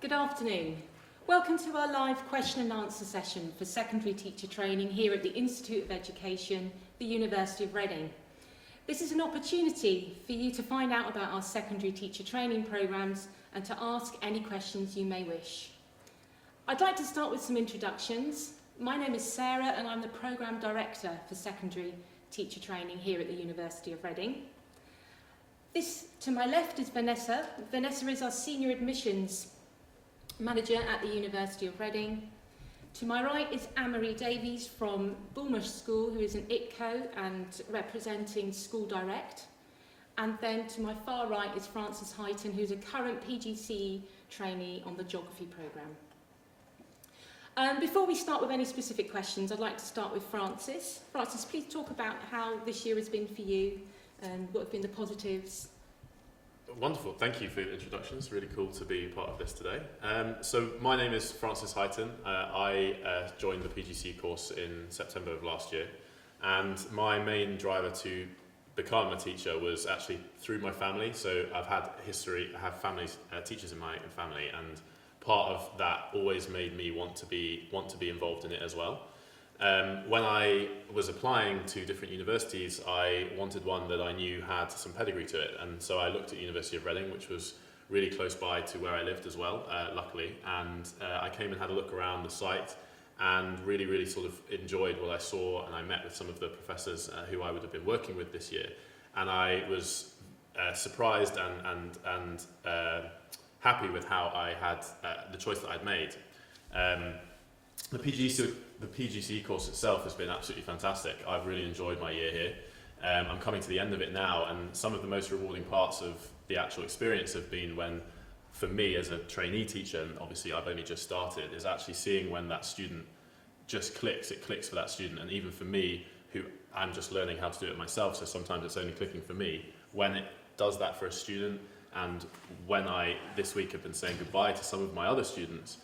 Good afternoon. Welcome to our live question and answer session for secondary teacher training here at the Institute of Education, the University of Reading. This is an opportunity for you to find out about our secondary teacher training programmes and to ask any questions you may wish. I'd like to start with some introductions. My name is Sarah and I'm the Programme Director for secondary teacher training here at the University of Reading. This to my left is Vanessa. Vanessa is our Senior Admissions Manager at the University of Reading. To my right is Amory Davies from Bulmer School, who is an ITCO and representing School Direct. And then to my far right is Frances Highton, who's a current PGCE trainee on the Geography programme. Before we start with any specific questions, I'd like to start with Frances. Frances, please talk about how this year has been for you and what have been the positives. Wonderful, thank you for the introduction. It's really cool to be part of this today. So my name is Frances Highton. I joined the PGCE course in September of last year, and my main driver to become a teacher was actually through my family. So I have families, teachers in my family, and part of that always made me want to be involved in it as well. When I was applying to different universities, I wanted one that I knew had some pedigree to it, and so I looked at University of Reading, which was really close by to where I lived as well, luckily, and I came and had a look around the site and really sort of enjoyed what I saw, and I met with some of the professors who I would have been working with this year, and I was surprised and happy with how I had the choice that I'd made. The PGCE course itself has been absolutely fantastic. I've really enjoyed my year here. I'm coming to the end of it now, and some of the most rewarding parts of the actual experience have been when, for me as a trainee teacher, and obviously I've only just started, is actually seeing when that student just clicks. It clicks for that student, and even for me, who I'm just learning how to do it myself, so sometimes it's only clicking for me, when it does that for a student, and when I this week have been saying goodbye to some of my other students,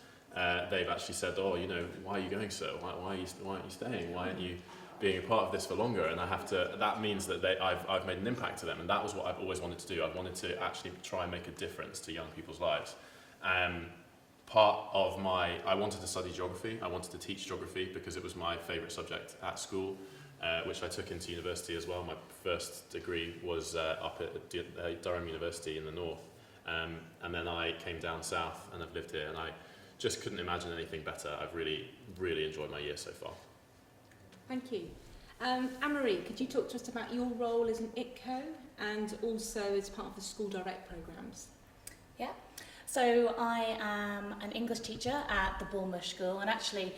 they've actually said, oh, you know, why are you going so? Why aren't you staying? Why aren't you being a part of this for longer? And that means that I've made an impact to them, and that was what I've always wanted to do. I've wanted to actually try and make a difference to young people's lives. I wanted to study geography. I wanted to teach geography because it was my favourite subject at school, which I took into university as well. My first degree was up at Durham University in the north, and then I came down south and I've lived here, and I just couldn't imagine anything better. I've really enjoyed my year so far. Thank you. Amory, could you talk to us about your role as an ITCO and also as part of the School Direct programmes? Yeah, so I am an English teacher at the Bulmer School, and actually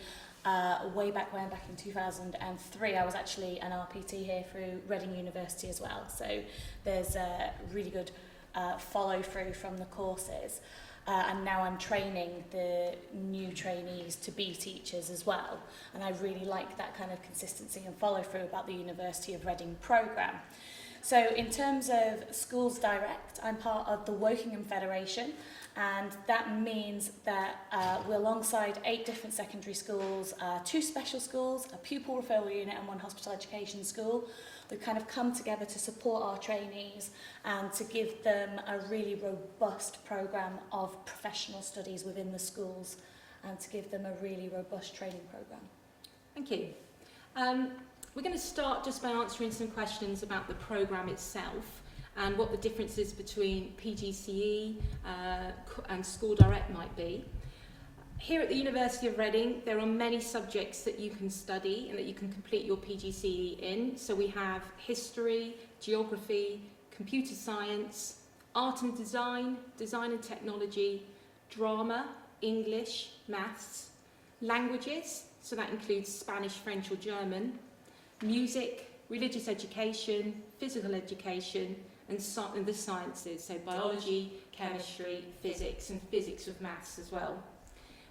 way back in 2003, I was actually an RPT here through Reading University as well. So there's a really good follow through from the courses. And now I'm training the new trainees to be teachers as well. And I really like that kind of consistency and follow through about the University of Reading programme. So in terms of Schools Direct, I'm part of the Wokingham Federation, and that means that we're alongside 8 different secondary schools, 2 special schools, a pupil referral unit and 1 hospital education school. We've kind of come together to support our trainees and to give them a really robust programme of professional studies within the schools, and to give them a really robust training programme. Thank you. We're going to start just by answering some questions about the programme itself and what the differences between PGCE and School Direct might be. Here at the University of Reading, there are many subjects that you can study and that you can complete your PGCE in. So we have history, geography, computer science, art and design, design and technology, drama, English, maths, languages, so that includes Spanish, French or German, music, religious education, physical education, and the sciences, so biology, chemistry, physics, and physics with maths as well.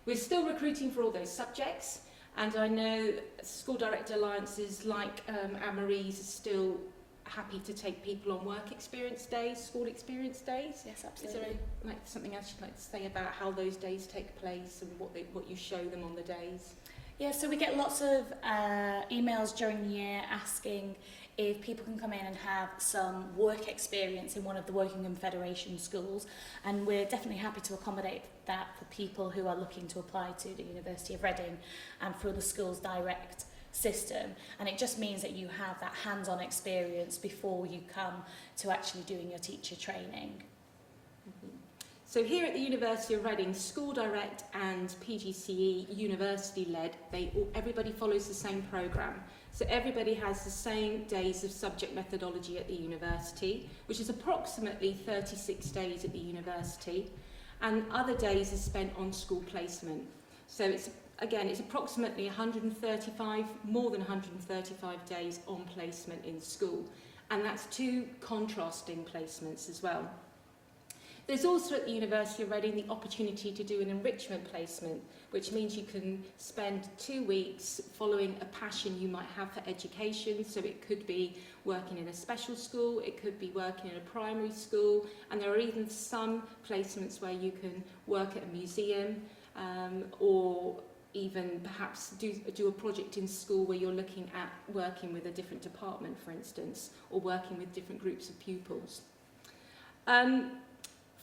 We're still recruiting for all those subjects, and I know School Direct Alliances like Amory's are still happy to take people on work experience days, school experience days. Yes, absolutely. Is there something else you'd like to say about how those days take place and what you show them on the days? Yeah, so we get lots of emails during the year asking if people can come in and have some work experience in one of the Wokingham Federation schools, and we're definitely happy to accommodate that for people who are looking to apply to the University of Reading and through the Schools Direct system. And it just means that you have that hands-on experience before you come to actually doing your teacher training. So here at the University of Reading, School Direct and PGCE University-led, everybody follows the same programme. So everybody has the same days of subject methodology at the university, which is approximately 36 days at the university, and other days are spent on school placement. So it's approximately more than 135 days on placement in school, and that's 2 contrasting placements as well. There's also at the University of Reading the opportunity to do an enrichment placement, which means you can spend 2 weeks following a passion you might have for education. So it could be working in a special school, it could be working in a primary school, and there are even some placements where you can work at a museum, or even perhaps do a project in school where you're looking at working with a different department, for instance, or working with different groups of pupils.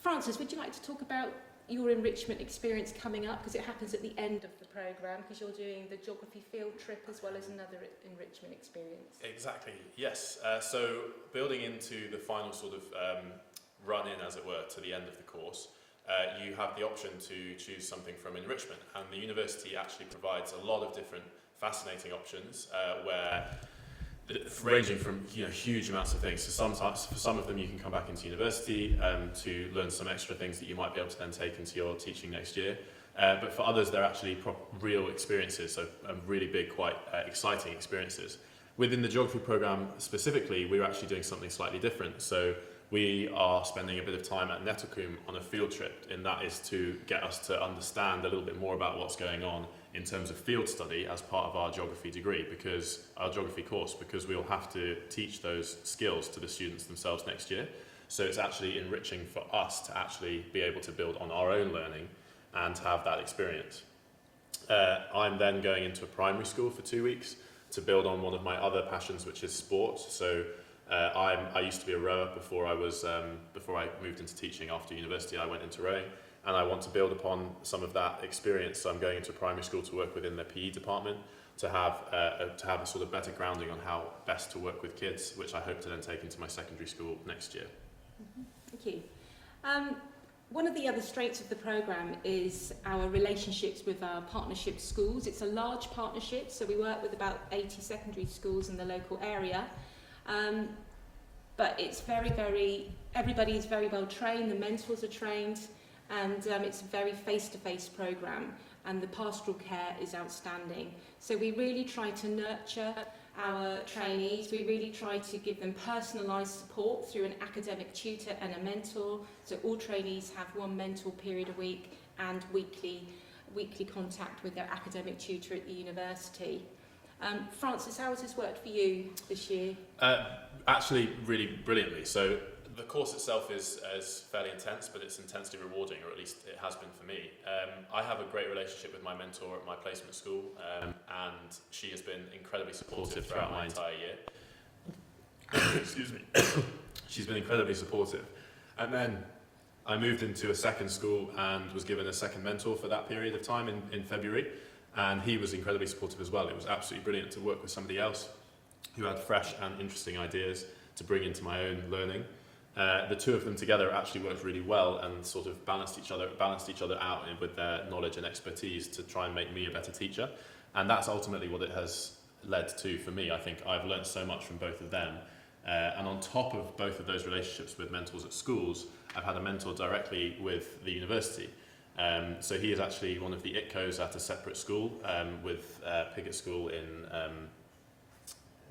Francis, would you like to talk about your enrichment experience coming up? Because it happens at the end of the programme, because you're doing the geography field trip as well as another enrichment experience. Exactly, yes. So building into the final sort of run-in, as it were, to the end of the course, you have the option to choose something from enrichment, and the university actually provides a lot of different fascinating options ranging from huge amounts of things. So for some of them you can come back into university to learn some extra things that you might be able to then take into your teaching next year. But for others they're actually real experiences, so really big, quite exciting experiences. Within the geography programme specifically, we're actually doing something slightly different. So we are spending a bit of time at Nettlecombe on a field trip, and that is to get us to understand a little bit more about what's going on in terms of field study as part of our geography degree, our geography course, because we'll have to teach those skills to the students themselves next year. So it's actually enriching for us to actually be able to build on our own learning and have that experience. I'm then going into a primary school for 2 weeks to build on one of my other passions, which is sport. So I used to be a rower before I moved into teaching. After university I went into rowing, and I want to build upon some of that experience. So I'm going into a primary school to work within their PE department to have a sort of better grounding on how best to work with kids, which I hope to then take into my secondary school next year. Thank you. One of the other strengths of the programme is our relationships with our partnership schools. It's a large partnership, so we work with about 80 secondary schools in the local area. But it's everybody is very well trained, the mentors are trained, and it's a very face-to-face programme, and the pastoral care is outstanding. So we really try to nurture our trainees. We really try to give them personalised support through an academic tutor and a mentor. So all trainees have one mentor period a week and weekly contact with their academic tutor at the university. Francis, how has this worked for you this year? Actually, really brilliantly. So the course itself is fairly intense, but it's intensely rewarding, or at least it has been for me. I have a great relationship with my mentor at my placement school, and she has been incredibly supportive throughout my entire year. Excuse me. She's been incredibly supportive. And then I moved into a second school and was given a second mentor for that period of time in February, and he was incredibly supportive as well. It was absolutely brilliant to work with somebody else who had fresh and interesting ideas to bring into my own learning. The two of them together actually worked really well and sort of balanced each other out with their knowledge and expertise to try and make me a better teacher. And that's ultimately what it has led to for me. I think I've learned so much from both of them. And on top of both of those relationships with mentors at schools, I've had a mentor directly with the university. So he is actually one of the ITCOs at a separate school with Piggott School in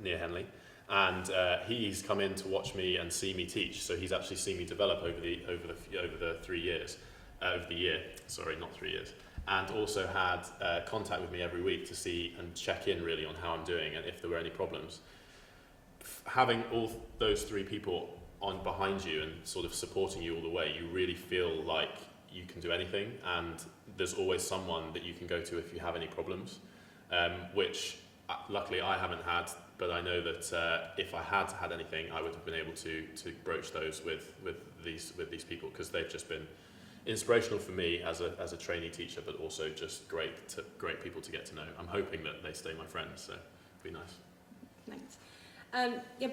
near Henley. And he's come in to watch me and see me teach. So he's actually seen me develop over the 3 years, over the year. Sorry, not 3 years. And also had contact with me every week to see and check in really on how I'm doing and if there were any problems. Having all those three people on behind you and sort of supporting you all the way, you really feel like you can do anything, and there's always someone that you can go to if you have any problems. which luckily I haven't had, but I know that if I had had anything, I would have been able to broach those with these people, because they've just been inspirational for me as a trainee teacher, but also just great people to get to know. I'm hoping that they stay my friends, so it'd be nice. Thanks.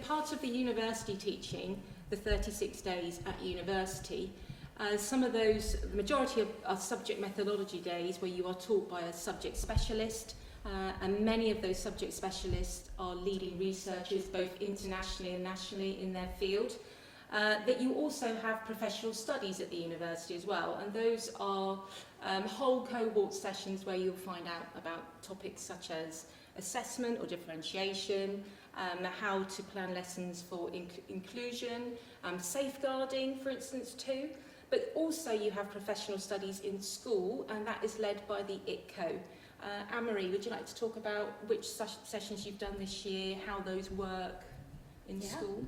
Part of the university teaching, the 36 days at university, some of those, the majority are subject methodology days where you are taught by a subject specialist, and many of those subject specialists are leading researchers both internationally and nationally in their field. That you also have professional studies at the university as well, and those are whole cohort sessions where you'll find out about topics such as assessment or differentiation, how to plan lessons for inclusion, safeguarding, for instance, too. But also you have professional studies in school, and that is led by the ITCO. Amory, would you like to talk about which sessions you've done this year, how those work in school?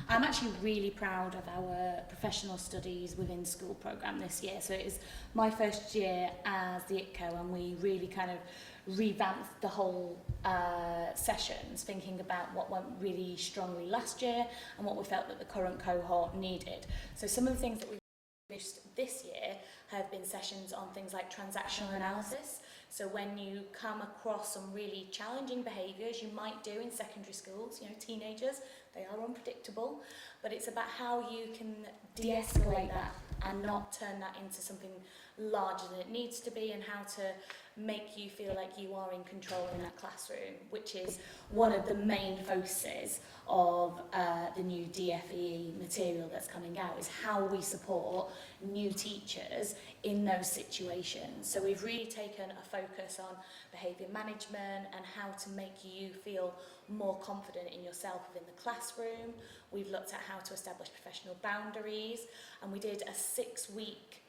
I'm actually really proud of our professional studies within school programme this year. So it is my first year as the ITCO, and we really kind of revamped the whole sessions, thinking about what went really strongly last year and what we felt that the current cohort needed. So some of the things that we've introduced this year have been sessions on things like transactional analysis. So when you come across some really challenging behaviours you might do in secondary schools, teenagers, they are unpredictable, but it's about how you can de-escalate that and not turn that into something larger than it needs to be, and how to make you feel like you are in control in that classroom, which is one of the main focuses of the new DFE material that's coming out, is how we support new teachers in those situations. So we've really taken a focus on behaviour management and how to make you feel more confident in yourself within the classroom. We've looked at how to establish professional boundaries, and we did a 6-week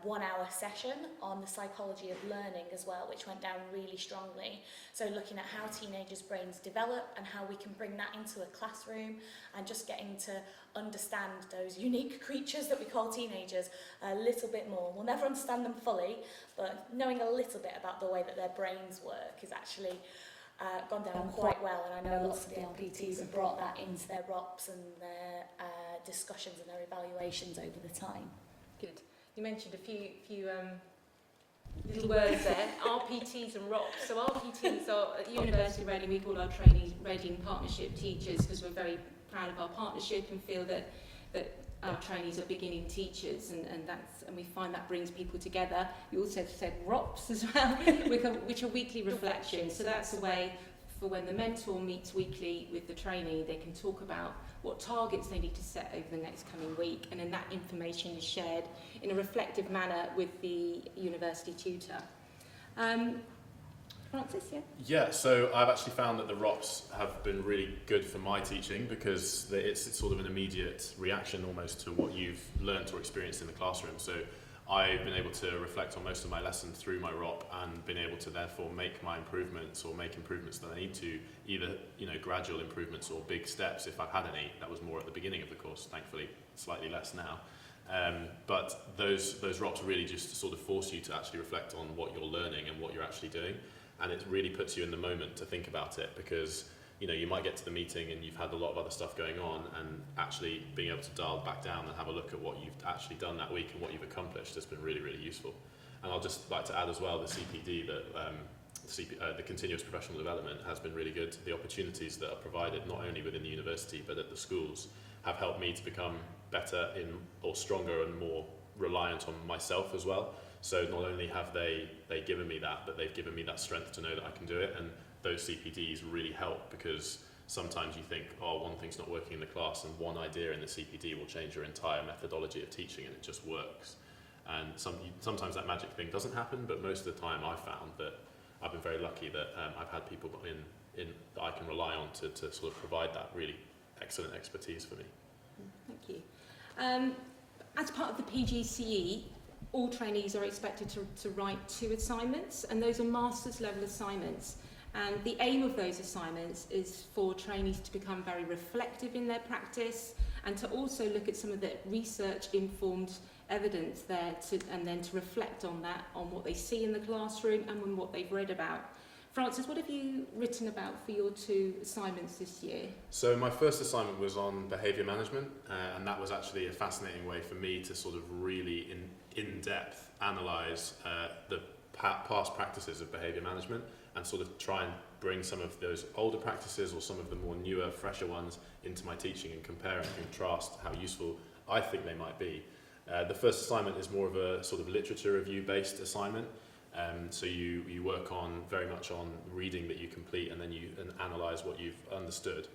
1-hour session on the psychology of learning as well, which went down really strongly. So looking at how teenagers' brains develop and how we can bring that into a classroom, and just getting to understand those unique creatures that we call teenagers a little bit more. We'll never understand them fully, but knowing a little bit about the way that their brains work is actually gone down quite well, and I know lots of the LPTs have brought that into their ROPs and their discussions and their evaluations over the time. Good. You mentioned a few little words there, RPTs and ROPs. So RPTs are, at University of Reading, we call our trainees Reading Partnership Teachers, because we're very proud of our partnership and feel that our trainees are beginning teachers, and we find that brings people together. You also said ROPs as well, which are weekly reflections. So that's a way for when the mentor meets weekly with the trainee, they can talk about what targets they need to set over the next coming week, and then that information is shared in a reflective manner with the university tutor. Francis, yeah? Yeah, so I've actually found that the ROPs have been really good for my teaching, because it's sort of an immediate reaction almost to what you've learnt or experienced in the classroom. So I've been able to reflect on most of my lessons through my ROP, and been able to therefore make my improvements, or make improvements that I need to, either gradual improvements or big steps if I've had any. That was more at the beginning of the course, thankfully slightly less now. But those ROPs really just sort of force you to actually reflect on what you're learning and what you're actually doing, and it really puts you in the moment to think about it, because you might get to the meeting and you've had a lot of other stuff going on, and actually being able to dial back down and have a look at what you've actually done that week and what you've accomplished has been really, really useful. And I'll just like to add as well, the CPD, that the continuous professional development has been really good. The opportunities that are provided not only within the university but at the schools have helped me to become better or stronger and more reliant on myself as well. So not only have they given me that, but they've given me that strength to know that I can do it. And those CPDs really help, because sometimes you think, one thing's not working in the class, and one idea in the CPD will change your entire methodology of teaching, and it just works. And sometimes that magic thing doesn't happen, but most of the time I've found that I've been very lucky that I've had people in that I can rely on to sort of provide that really excellent expertise for me. Thank you. As part of the PGCE, all trainees are expected to write 2 assignments, and those are master's level assignments. And the aim of those assignments is for trainees to become very reflective in their practice, and to also look at some of the research-informed evidence there and then to reflect on that, on what they see in the classroom and on what they've read about. Francis, what have you written about for your 2 assignments this year? So my first assignment was on behaviour management, and that was actually a fascinating way for me to sort of really in-depth analyse the past practices of behaviour management and sort of try and bring some of those older practices or some of the more newer, fresher ones into my teaching and compare and contrast how useful I think they might be. The first assignment is more of a sort of literature review based assignment. So you work on very much on reading that you complete and then you analyse what you've understood.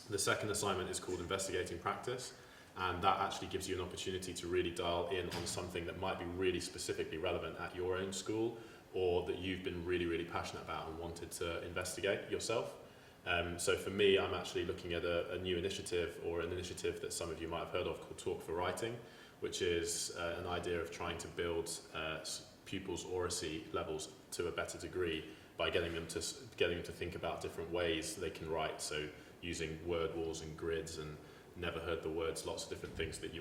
The second assignment is called investigating practice, and that actually gives you an opportunity to really dial in on something that might be really specifically relevant at your own school or that you've been really, really passionate about and wanted to investigate yourself. So for me, I'm actually looking at a new initiative, or an initiative that some of you might have heard of, called Talk for Writing, which is an idea of trying to build pupils' oracy levels to a better degree by getting them to think about different ways they can write. So using word walls and grids, and never heard the words, lots of different things that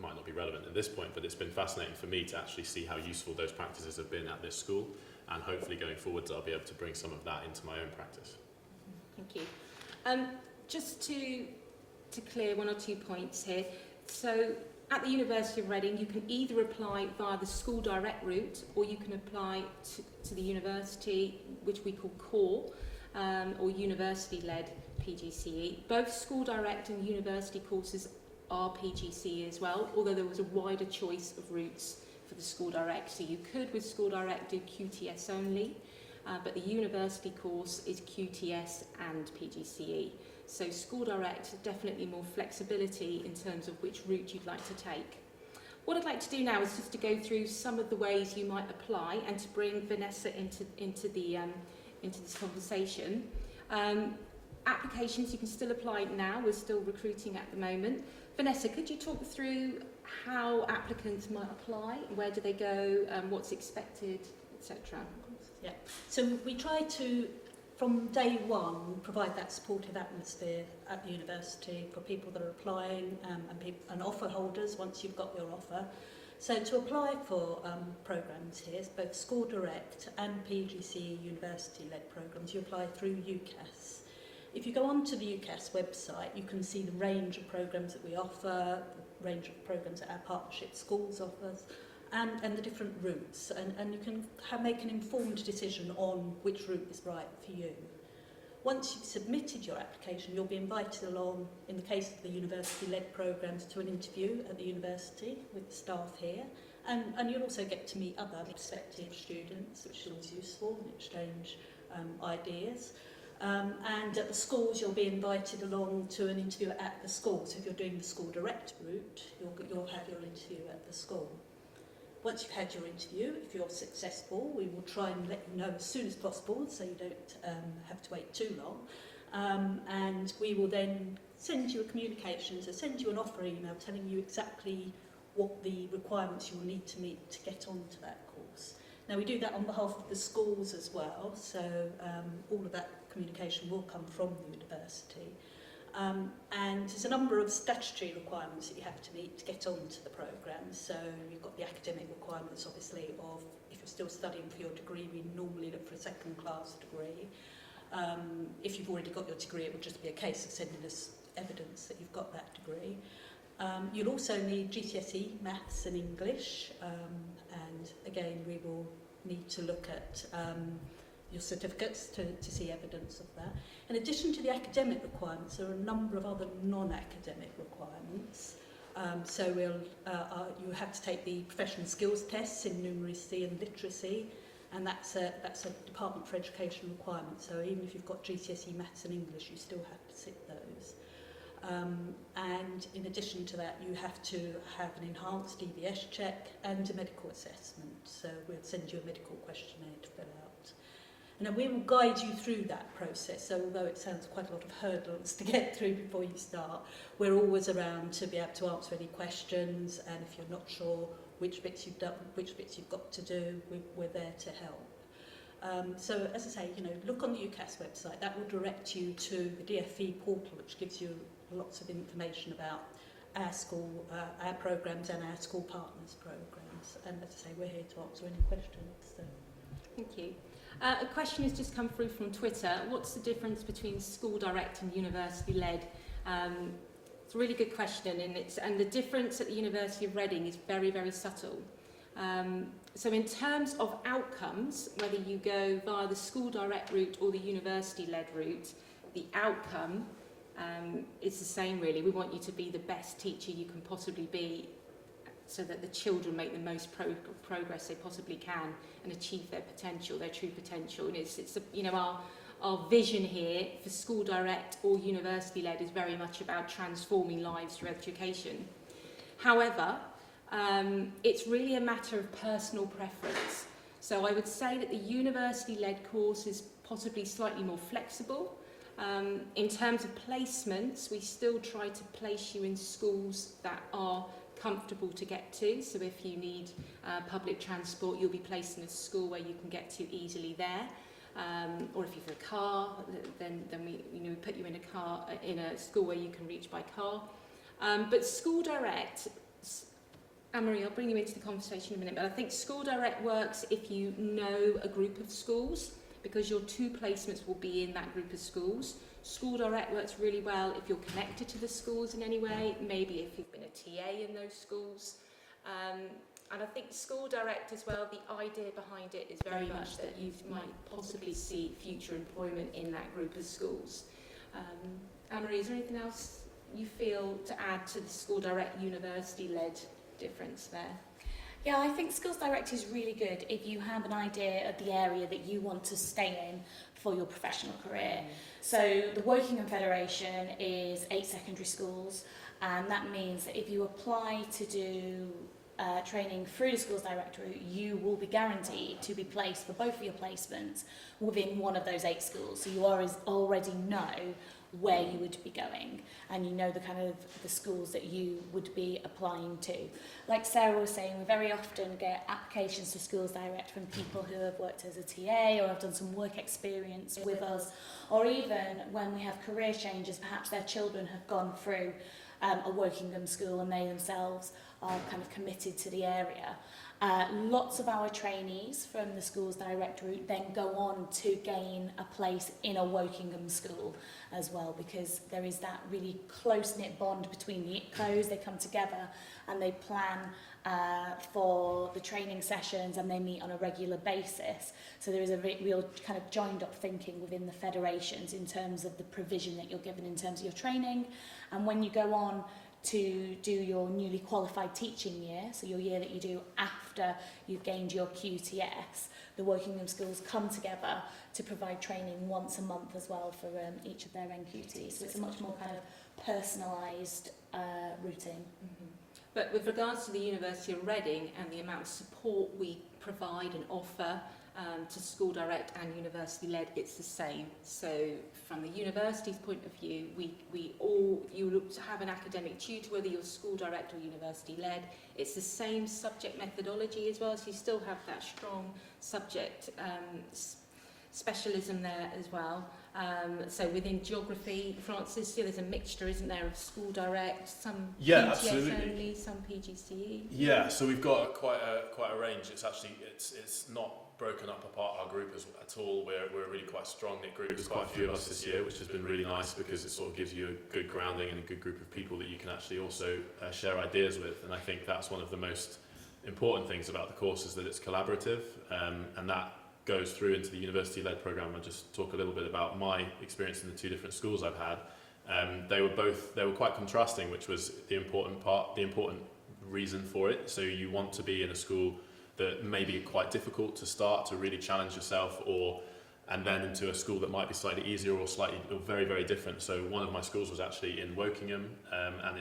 might not be relevant at this point, but it's been fascinating for me to actually see how useful those practices have been at this school, and hopefully going forwards I'll be able to bring some of that into my own practice. Thank you. Just to clear 1 or 2 points here. So at the University of Reading, you can either apply via the School Direct route, or you can apply to the university, which we call core, or university-led PGCE. Both School Direct and university courses are PGCE as well, although there was a wider choice of routes for the School Direct. So you could, with School Direct, do QTS only, but the university course is QTS and PGCE. So School Direct, definitely more flexibility in terms of which route you'd like to take. What I'd like to do now is just to go through some of the ways you might apply and to bring Vanessa into this conversation. Applications, you can still apply now. We're still recruiting at the moment. Vanessa, could you talk through how applicants might apply? Where do they go? What's expected, etc.? Yeah. So we try to, from day one, provide that supportive atmosphere at the university for people that are applying and offer holders once you've got your offer. So to apply for programmes here, both School Direct and PGCE university-led programmes, you apply through UCAS. If you go onto the UCAS website, you can see the range of programmes that we offer, the range of programmes that our partnership schools offers, and the different routes, and you can make an informed decision on which route is right for you. Once you've submitted your application, you'll be invited along, in the case of the university-led programmes, to an interview at the university with the staff here, and you'll also get to meet other prospective students, which is always useful, and exchange ideas. And at the schools, you'll be invited along to an interview at the school. So if you're doing the School Direct route, you'll have your interview at the school. Once you've had your interview, if you're successful, we will try and let you know as soon as possible, so you don't have to wait too long. And we will then send you a communication, so send you an offer email telling you exactly what the requirements you'll need to meet to get onto that course. Now, we do that on behalf of the schools as well, so all of that communication will come from the university. And there's a number of statutory requirements that you have to meet to get onto the programme. So you've got the academic requirements, obviously, of if you're still studying for your degree, we normally look for a second-class degree. If you've already got your degree, it will just be a case of sending us evidence that you've got that degree. You'll also need GCSE, Maths and English, and again, we will need to look at your certificates to see evidence of that. In addition to the academic requirements, there are a number of other non-academic requirements. So you have to take the professional skills tests in numeracy and literacy, and that's a Department for Education requirement. So even if you've got GCSE Maths and English, you still have to sit those. And in addition to that, you have to have an enhanced DBS check and a medical assessment. So we'll send you a medical questionnaire to fill out. And we will guide you through that process. So although it sounds quite a lot of hurdles to get through before you start, we're always around to be able to answer any questions. And if you're not sure which bits you've done, which bits you've got to do, we're there to help. So as I say, look on the UCAS website. That will direct you to the DFE portal, which gives you lots of information about our school, our programmes and our school partners' programmes. And as I say, we're here to answer any questions. So. Thank you. A question has just come through from Twitter. What's the difference between school direct and university led? It's a really good question, and the difference at the University of Reading is very, very subtle. So in terms of outcomes, whether you go via the school direct route or the university led route, the outcome is the same really. We want you to be the best teacher you can possibly be, so that the children make the most progress they possibly can and achieve their potential, their true potential. And it's you know, our vision here for school direct or university led is very much about transforming lives through education. However, it's really a matter of personal preference. So I would say that the university led course is possibly slightly more flexible. In terms of placements, we still try to place you in schools that are comfortable to get to. So if you need public transport, you'll be placed in a school where you can get to easily there. Or if you've got a car, then we put you in a car in a school where you can reach by car. But school direct, Amory, I'll bring you into the conversation in a minute. But I think school direct works if you know a group of schools, because your 2 placements will be in that group of schools. School direct works really well if you're connected to the schools in any way, maybe if you've been a TA in those schools. And I think school direct as well, the idea behind it is very much that you might possibly see future employment in that group of schools. Amory, is there anything else you feel to add to the school direct university-led difference there? Yeah, I think Schools Direct is really good if you have an idea of the area that you want to stay in for your professional career. So the Wokingham Federation is 8 secondary schools, and that means that if you apply to do training through the Schools Direct route, you will be guaranteed to be placed for both of your placements within one of those 8 schools. So you already know where you would be going, and you know the kind of the schools that you would be applying to. Like Sarah was saying, we very often get applications to Schools Direct from people who have worked as a TA or have done some work experience with us, or even when we have career changes, perhaps their children have gone through a Wokingham school and they themselves are kind of committed to the area. Lots of our trainees from the Schools Direct route then go on to gain a place in a Wokingham school as well, because there is that really close-knit bond between the ITCOs. They come together and they plan for the training sessions, and they meet on a regular basis. So there is a real kind of joined-up thinking within the federations in terms of the provision that you're given in terms of your training. And when you go on to do your newly qualified teaching year, so your year that you do after you've gained your QTS, the Wokingham schools come together to provide training once a month as well for each of their NQTs. So it's a much more kind of personalised routing. Mm-hmm. But with regards to the University of Reading and the amount of support we provide and offer to school direct and university led, it's the same. So from the university's point of view, you look to have an academic tutor, whether you're school direct or university led. It's the same subject methodology as well, so you still have that strong subject specialism there as well. So within geography, Francis, there's a mixture, isn't there, of school direct, some PTS absolutely. only, some PGCE. Yeah, so we've got quite a range. It's not broken up apart our group at all. We're a really quite strong-knit group. There's quite a few of us this year, which has been really nice because it sort of gives you a good grounding and a good group of people that you can actually also share ideas with. And I think that's one of the most important things about the course, is that it's collaborative, and that goes through into the university-led programme. I'll just talk a little bit about my experience in the 2 different schools I've had. They were quite contrasting, which was the important reason for it. So you want to be in a school that may be quite difficult to start, to really challenge yourself, and then into a school that might be slightly easier or very, very different. So one of my schools was actually in Wokingham, and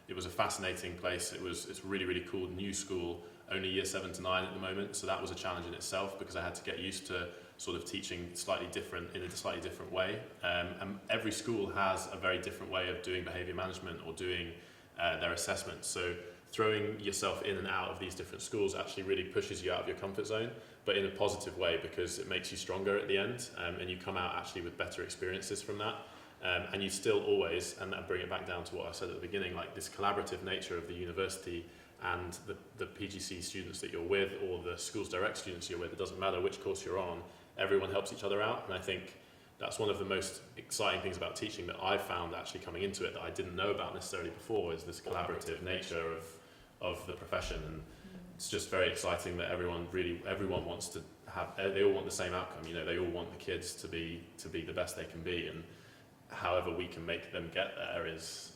it was a fascinating place. It's a really, really cool new school, only year 7 to 9 at the moment. So that was a challenge in itself, because I had to get used to sort of teaching in a slightly different way. And every school has a very different way of doing behaviour management or doing their assessments. So throwing yourself in and out of these different schools actually really pushes you out of your comfort zone, but in a positive way, because it makes you stronger at the end, and you come out actually with better experiences from that. And you still always, and that bring it back down to what I said at the beginning, like this collaborative nature of the university and the PGCE students that you're with, or the Schools Direct students you're with, it doesn't matter which course you're on, everyone helps each other out. And I think that's one of the most exciting things about teaching that I've found actually coming into it that I didn't know about necessarily before, is this collaborative nature of the profession. And it's just very exciting that everyone wants to have, they all want the same outcome, you know, they all want the kids to be the best they can be, and however we can make them get there is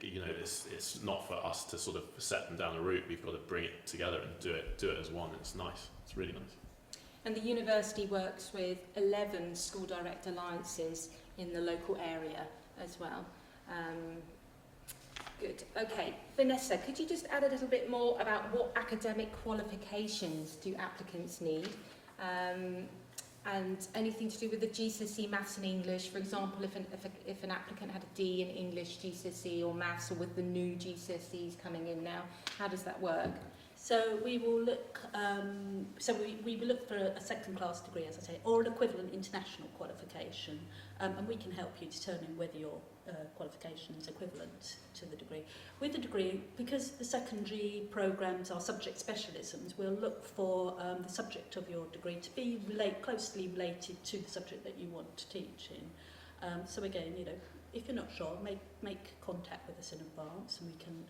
you know, it's not for us to sort of set them down a route. We've got to bring it together and do it as one. It's nice. It's really nice. And the university works with 11 School Direct alliances in the local area as well. Good. Okay, Vanessa, could you just add a little bit more about what academic qualifications do applicants need? And anything to do with the GCSE Maths and English, for example, if an applicant had a D in English GCSE or Maths, or with the new GCSEs coming in now, how does that work? So we will look. We will look for a second-class degree, as I say, or an equivalent international qualification, and we can help you determine whether your qualification is equivalent to the degree. With the degree, because the secondary programmes are subject specialisms, we'll look for the subject of your degree to be closely related to the subject that you want to teach in. So again, you know, if you're not sure, make contact with us in advance, and we can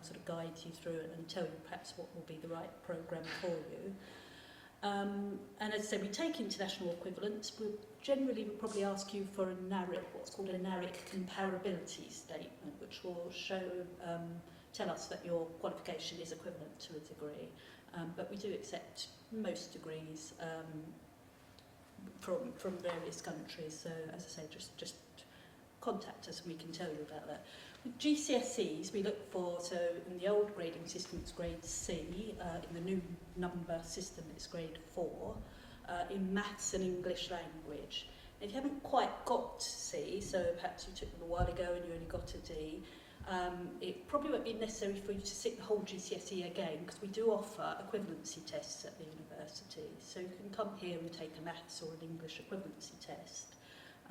sort of guide you through it and tell you perhaps what will be the right programme for you. And as I say, we take international equivalents. We'll probably ask you for what's called a NARIC comparability statement, which will tell us that your qualification is equivalent to a degree. But we do accept most degrees from various countries. So as I say, just contact us and we can tell you about that. With GCSEs, we look for, so in the old grading system it's grade C, in the new number system it's grade 4, in Maths and English language. And if you haven't quite got C, so perhaps you took them a while ago and you only got a D, it probably won't be necessary for you to sit the whole GCSE again, because we do offer equivalency tests at the university. So you can come here and take a Maths or an English equivalency test.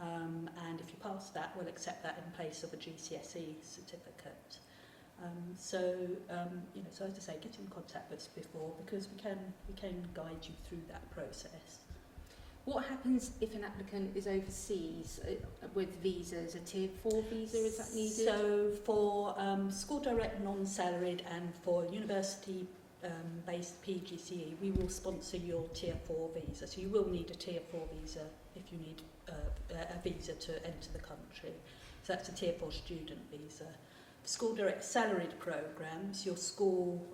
And if you pass that, we'll accept that in place of a GCSE certificate. So as I say, get in contact with us before, because we can guide you through that process. What happens if an applicant is overseas with visas? A tier 4 visa, is that needed? So for School Direct non-salaried and for university based PGCE, we will sponsor your tier 4 visa. So you will need a tier 4 visa if you need a visa to enter the country. So that's a tier 4 student visa. For School Direct salaried programmes, your school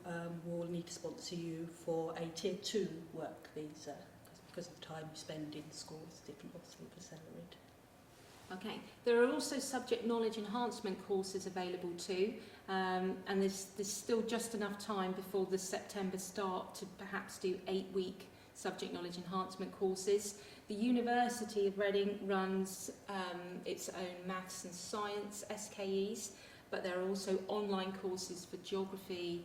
will need to sponsor you for a tier 2 work visa, because of the time you spend in school. It's different obviously for salaried. Okay. There are also subject knowledge enhancement courses available too, and there's still just enough time before the September start to perhaps do 8-week subject knowledge enhancement courses. The University of Reading runs its own maths and science SKEs, but there are also online courses for geography,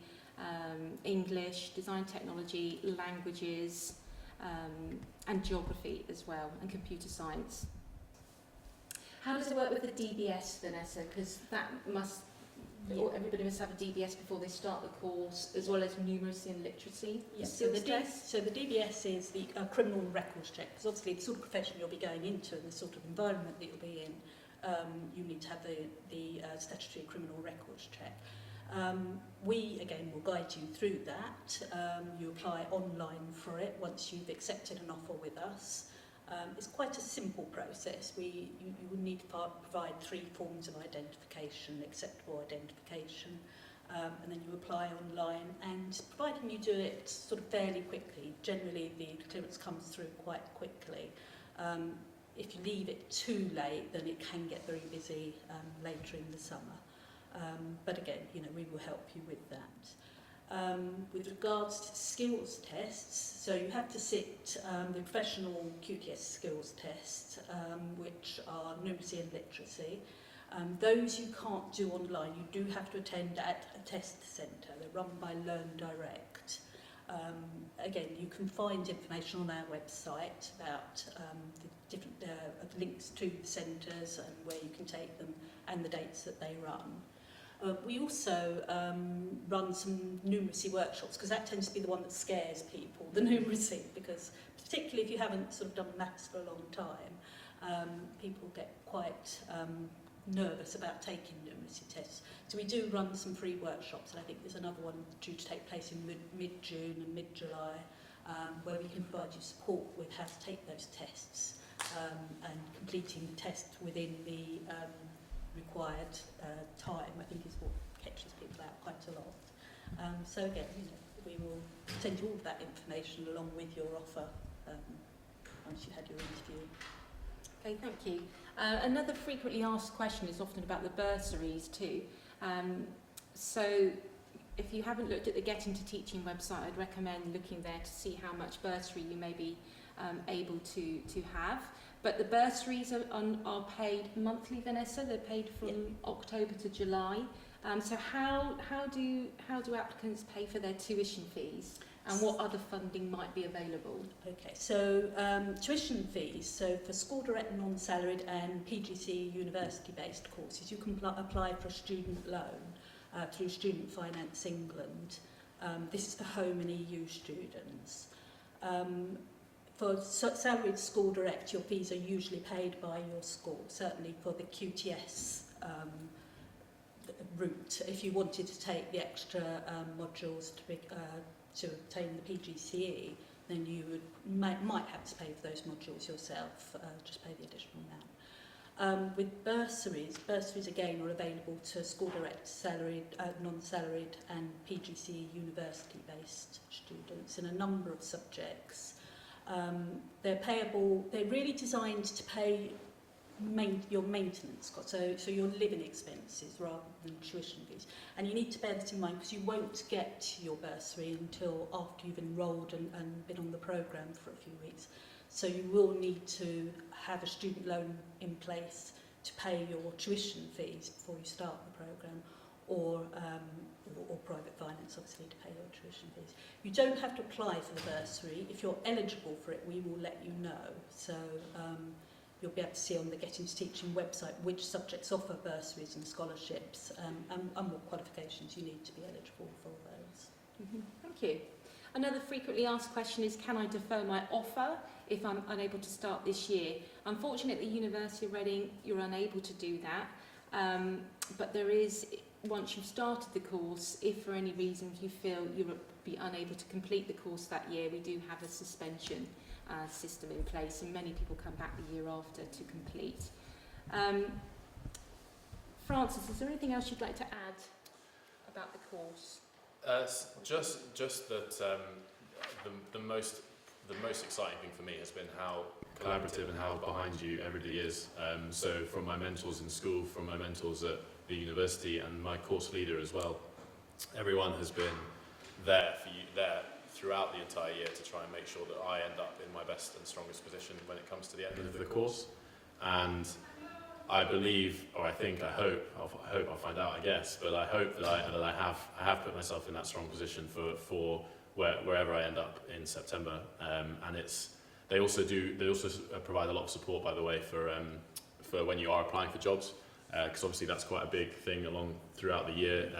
English, design technology, languages, and geography as well, and computer science. How does it work with the DBS, Vanessa? Because everybody must have a DBS before they start the course, as well as numeracy and literacy. Yes, so the DBS is the criminal records check, because obviously the sort of profession you'll be going into and the sort of environment that you'll be in, you need to have the statutory criminal records check. We, again, will guide you through that. You apply online for it once you've accepted an offer with us. It's quite a simple process. You would need to provide 3 forms of identification, acceptable identification, and then you apply online, and providing you do it sort of fairly quickly, generally the clearance comes through quite quickly. If you leave it too late, then it can get very busy later in the summer. But again, we will help you with that. With regards to skills tests, so you have to sit the professional QTS skills tests, which are numeracy and literacy. Those you can't do online. You do have to attend at a test centre. They're run by Learn Direct. again, you can find information on our website about the different links to the centres and where you can take them and the dates that they run. We also run some numeracy workshops, because that tends to be the one that scares people, the numeracy, because particularly if you haven't sort of done maths for a long time, people get quite nervous about taking numeracy tests. So we do run some free workshops, and I think there's another one due to take place in mid-June and mid-July, where we can provide you support with how to take those tests and completing the test within the required time, I think is what catches people out quite a lot. So again, we will send you all of that information along with your offer once you've had your interview. Okay, thank you. Another frequently asked question is often about the bursaries too. So if you haven't looked at the Get Into Teaching website, I'd recommend looking there to see how much bursary you may be able to have. But the bursaries are paid monthly, Vanessa. They're paid from October to July. So how do applicants pay for their tuition fees, and what other funding might be available? Okay, so tuition fees. So for School Direct non-salaried and PGCE university-based courses, you can apply for a student loan through Student Finance England. This is for home and EU students. For salaried School Direct, your fees are usually paid by your school, certainly for the QTS route. If you wanted to take the extra modules to obtain the PGCE, then you might have to pay for those modules yourself, just pay the additional amount. With bursaries again are available to School Direct salaried, non-salaried and PGCE university-based students in a number of subjects. They're payable, they're really designed to pay your maintenance costs, so your living expenses rather than tuition fees. And you need to bear this in mind, because you won't get your bursary until after you've enrolled and been on the programme for a few weeks. So you will need to have a student loan in place to pay your tuition fees before you start the programme, or private finance, obviously, to pay your tuition fees. You don't have to apply for the bursary. If you're eligible for it, we will let you know. So you'll be able to see on the Get Into Teaching website which subjects offer bursaries and scholarships, and what qualifications you need to be eligible for those. Mm-hmm. Thank you. Another frequently asked question is, can I defer my offer if I'm unable to start this year? Unfortunately, at the University of Reading, you're unable to do that, but there is, once you've started the course, if for any reason you feel you'll be unable to complete the course that year, we do have a suspension system in place, and many people come back the year after to complete. Francis, is there anything else you'd like to add about the course? Just that the most exciting thing for me has been how collaborative and how behind you everybody is. So from my mentors in school, from my mentors at the university, and my course leader as well, everyone has been there for you, there throughout the entire year to try and make sure that I end up in my best and strongest position when it comes to the end of the course. And I believe, or I think, I hope I'll find out, I guess, but I hope that I have put myself in that strong position for wherever I end up in September. And they also provide a lot of support, by the way, for when you are applying for jobs, because obviously that's quite a big thing throughout the year.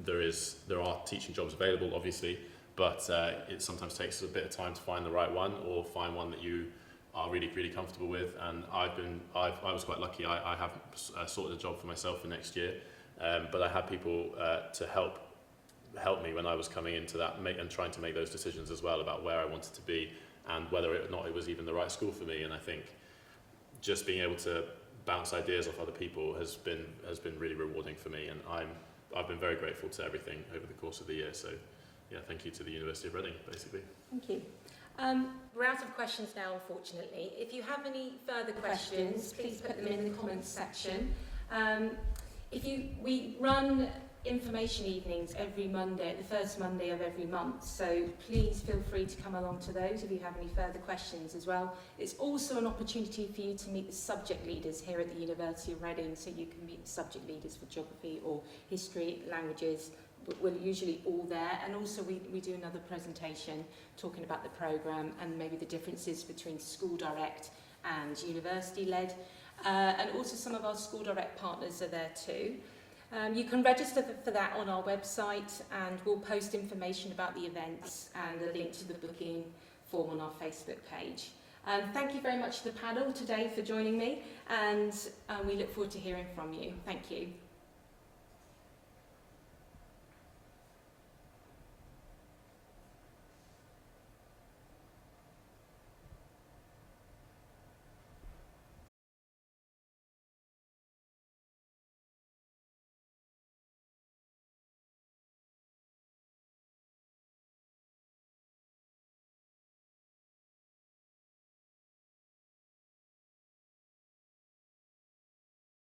There are teaching jobs available, obviously, but it sometimes takes a bit of time to find the right one, or find one that you are really, really comfortable with. And I was quite lucky. I have sorted a job for myself for next year, but I had people to help me when I was coming into that and trying to make those decisions as well about where I wanted to be and whether or not it was even the right school for me. And I think just being able to bounce ideas off other people has been really rewarding for me, and I've been very grateful to everything over the course of the year. So yeah, thank you to the University of Reading, basically. Thank you. We're out of questions now, unfortunately. If you have any further questions, please put them in the comments section. We run information evenings every Monday, the first Monday of every month, so please feel free to come along to those if you have any further questions as well. It's also an opportunity for you to meet the subject leaders here at the University of Reading, so you can meet the subject leaders for geography or history, languages, we're usually all there, and also we do another presentation talking about the programme and maybe the differences between School Direct and university-led, and also some of our School Direct partners are there too. You can register for that on our website, and we'll post information about the events and a link to the booking form on our Facebook page. Thank you very much to the panel today for joining me, and we look forward to hearing from you. Thank you.